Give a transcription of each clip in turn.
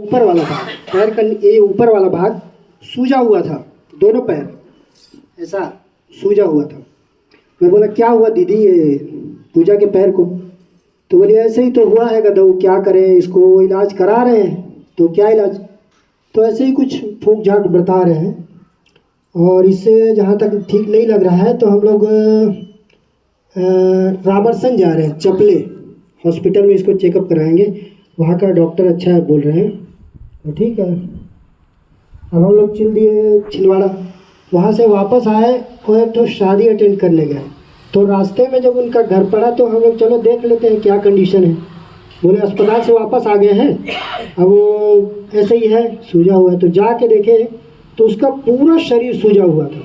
ऊपर वाला भाग, पैर का ये ऊपर वाला भाग सूजा हुआ था, दोनों पैर ऐसा सूजा हुआ था। मैं बोला क्या हुआ दीदी ये पूजा के पैर को? तो बोली ऐसे ही तो हुआ है गदऊ, क्या करें, इसको इलाज करा रहे हैं। तो क्या इलाज? तो ऐसे ही कुछ फूंक झाक बता रहे हैं, और इससे जहाँ तक ठीक नहीं लग रहा है तो हम लोग राबर्सन जा रहे हैं, चपले हॉस्पिटल में इसको चेकअप कराएंगे। वहाँ का डॉक्टर अच्छा है बोल रहे हैं, तो ठीक है। अब हम लोग चल दिए छिंदवाड़ा। वहाँ से वापस आए, वो एक तो शादी अटेंड करने गए, तो रास्ते में जब उनका घर पड़ा तो हम लोग चलो देख लेते हैं क्या कंडीशन है। बोले अस्पताल से वापस आ गए हैं, अब वो ऐसे ही है, सूजा हुआ है। तो जाके देखे तो उसका पूरा शरीर सूजा हुआ था,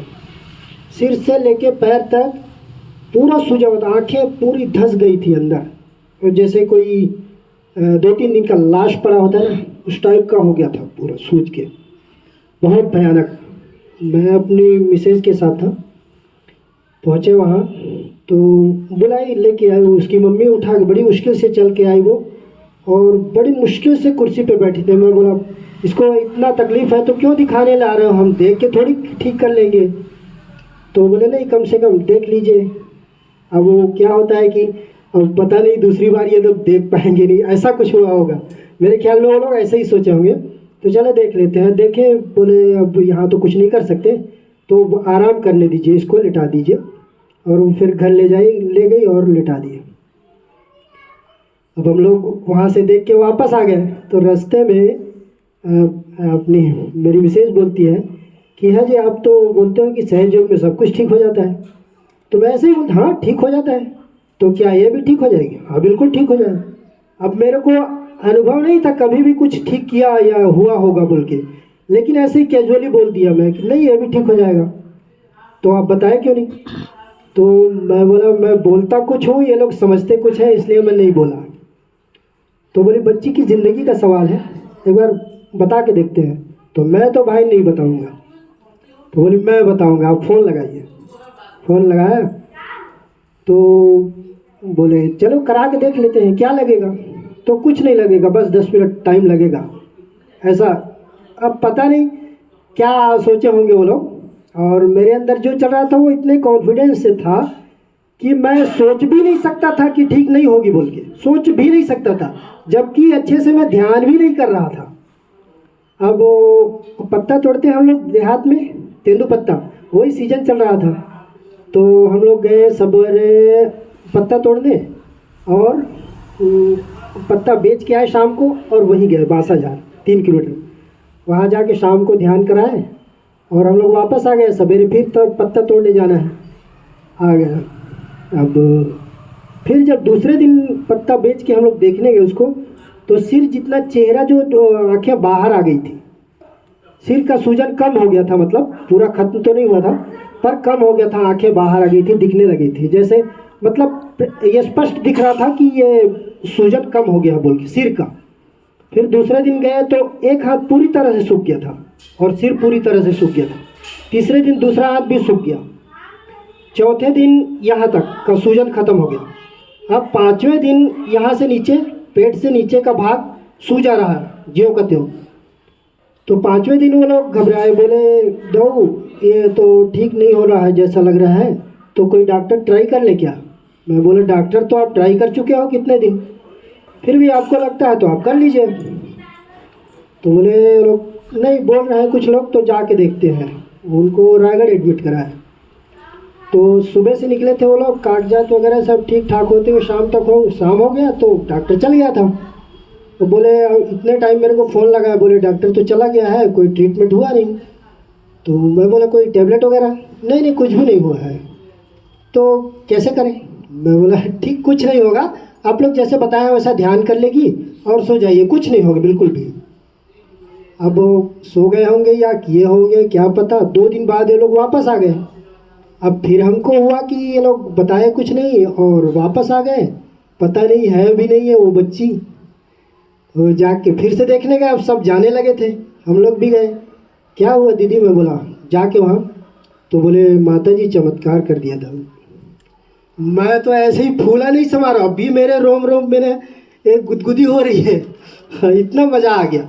सिर से लेके पैर तक पूरा सूजा हुआ था। आंखें पूरी धंस गई थी अंदर, और जैसे कोई 2-3 दिन का लाश पड़ा होता है ना, उस टाइप का हो गया था पूरा सूज के, बहुत भयानक। मैं अपनी मिसेज के साथ था, पहुँचे वहाँ तो बुलाई, लेके आई। उसकी मम्मी उठा के बड़ी मुश्किल से चल के आई वो, और बड़ी मुश्किल से कुर्सी पे बैठी थी। मैं बोला इसको इतना तकलीफ़ है तो क्यों दिखाने ला रहे हो, हम देख के थोड़ी ठीक कर लेंगे। तो बोले नहीं कम से कम देख लीजिए। अब वो क्या होता है कि अब पता नहीं दूसरी बार ये लोग देख पाएंगे नहीं, ऐसा कुछ हुआ होगा मेरे ख्याल में, वो लोग ऐसे ही सोचे होंगे। तो चलो देख लेते हैं। देखे, बोले अब यहाँ तो कुछ नहीं कर सकते, तो आराम करने दीजिए, इसको लिटा दीजिए। और वो फिर घर ले गई और लिटा दिए। अब हम लोग वहाँ से देख के वापस आ गए, तो रास्ते में अपनी मेरी मिसेज बोलती है कि हाँ जी आप तो बोलते हो कि सहयोग में सब कुछ ठीक हो जाता है। तो मैं ऐसे ही बोलता हाँ ठीक हो जाता है, तो क्या ये भी ठीक हो जाएगी? हाँ बिल्कुल ठीक हो जाएगा। अब मेरे को अनुभव नहीं था कभी भी कुछ ठीक किया या हुआ होगा बोल के, लेकिन ऐसे ही कैजुअली बोल दिया मैं कि नहीं ये भी ठीक हो जाएगा। तो आप बताएं क्यों नहीं? तो मैं बोला मैं बोलता कुछ हूँ, ये लोग समझते कुछ है, इसलिए मैं नहीं बोला। तो बोली बच्ची की ज़िंदगी का सवाल है, एक बार बता के देखते हैं। तो मैं तो भाई नहीं बताऊंगा। तो बोली मैं बताऊंगा, आप फ़ोन लगाइए। फ़ोन लगाया तो बोले चलो करा के देख लेते हैं क्या लगेगा। तो कुछ नहीं लगेगा, बस 10 मिनट टाइम लगेगा ऐसा। अब पता नहीं क्या सोचे होंगे वो लोग, और मेरे अंदर जो चल रहा था वो इतने कॉन्फिडेंस से था कि मैं सोच भी नहीं सकता था कि ठीक नहीं होगी बोल के, सोच भी नहीं सकता था, जबकि अच्छे से मैं ध्यान भी नहीं कर रहा था। अब वो पत्ता तोड़ते हैं हम लोग देहात में, तेंदू पत्ता, वही सीजन चल रहा था। तो हम लोग गए सवेरे पत्ता तोड़ने, और पत्ता बेच के आए शाम को, और वहीं गए बासाझार 3 किलोमीटर। वहाँ जाके शाम को ध्यान कराए और हम लोग वापस आ गए सवेरे, फिर तब पत्ता तोड़ने जाना है, आ गया। अब फिर जब दूसरे दिन पत्ता बेच के हम लोग देखने गए उसको, तो सिर जितना चेहरा जो आँखें बाहर आ गई थी, सिर का सूजन कम हो गया था, मतलब पूरा खत्म तो नहीं हुआ था पर कम हो गया था, आंखें बाहर आ गई थी, दिखने लगी थी जैसे, मतलब ये स्पष्ट दिख रहा था कि ये सूजन कम हो गया बोल के सिर का। फिर दूसरे दिन गए तो एक हाथ पूरी तरह से सूख गया था और सिर पूरी तरह से सूख गया था। तीसरे दिन दूसरा हाथ भी सूख गया। चौथे दिन यहाँ तक का सूजन खत्म हो गया। अब 5वें दिन यहाँ से नीचे, पेट से नीचे का भाग सूजा रहा है ज्यों का त्यों। तो 5वें दिन वो लोग घबराए, बोले दो ये तो ठीक नहीं हो रहा है जैसा लग रहा है, तो कोई डॉक्टर ट्राई कर ले क्या? मैं बोला डॉक्टर तो आप ट्राई कर चुके हो कितने दिन, फिर भी आपको लगता है तो आप कर लीजिए। तो बोले लोग नहीं बोल रहे हैं कुछ लोग, तो जाके देखते हैं। उनको रायगढ़ एडमिट कराया। तो सुबह से निकले थे वो लोग, कागजात वगैरह सब ठीक ठाक होते हुए शाम हो गया तो डॉक्टर चल गया था। तो बोले इतने टाइम मेरे को फ़ोन लगाया, बोले डॉक्टर तो चला गया है, कोई ट्रीटमेंट हुआ नहीं। तो मैं बोला कोई टेबलेट वगैरह? नहीं कुछ भी नहीं हुआ है। तो कैसे करें? मैं बोला ठीक कुछ नहीं होगा, आप लोग जैसे बताया वैसा ध्यान कर लेगी और सो जाइए, कुछ नहीं होगा बिल्कुल भी। अब सो गए होंगे या किए होंगे क्या पता। 2 दिन बाद ये लोग वापस आ गए। अब फिर हमको हुआ कि ये लोग बताए कुछ नहीं और वापस आ गए, पता नहीं है भी नहीं है वो बच्ची। तो जाके फिर से देखने गए, अब सब जाने लगे थे, हम लोग भी गए। क्या हुआ दीदी? मैं बोला जाके वहाँ, तो बोले माता जी चमत्कार कर दिया था। मैं तो ऐसे ही फूला नहीं समा रहा, अभी मेरे रोम रोम मेरे एक गुदगुदी हो रही है इतना मज़ा आ गया।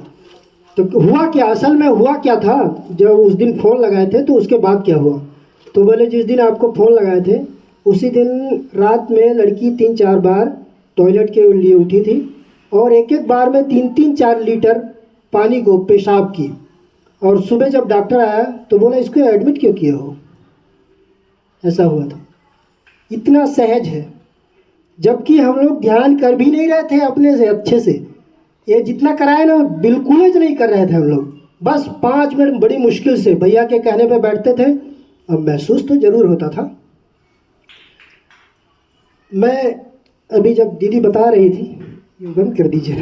तो हुआ क्या, असल में हुआ क्या था, जब उस दिन फ़ोन लगाए थे तो उसके बाद क्या हुआ? तो बोले जिस दिन आपको फ़ोन लगाए थे उसी दिन रात में लड़की 3-4 बार टॉयलेट के लिए उठी थी और एक एक बार में 3-3-4 लीटर पानी को पेशाब की। और सुबह जब डॉक्टर आया तो बोला इसको एडमिट क्यों किए हो? ऐसा हुआ था। इतना सहज है, जबकि हम लोग ध्यान कर भी नहीं रहे थे अपने से अच्छे से। ये जितना कराए ना बिल्कुल ही नहीं कर रहे थे हम लोग। बस 5 मिनट बड़ी मुश्किल से भैया के कहने पे बैठते थे। अब महसूस तो ज़रूर होता था। मैं अभी जब दीदी बता रही थी, ये बंद कर दीजिए।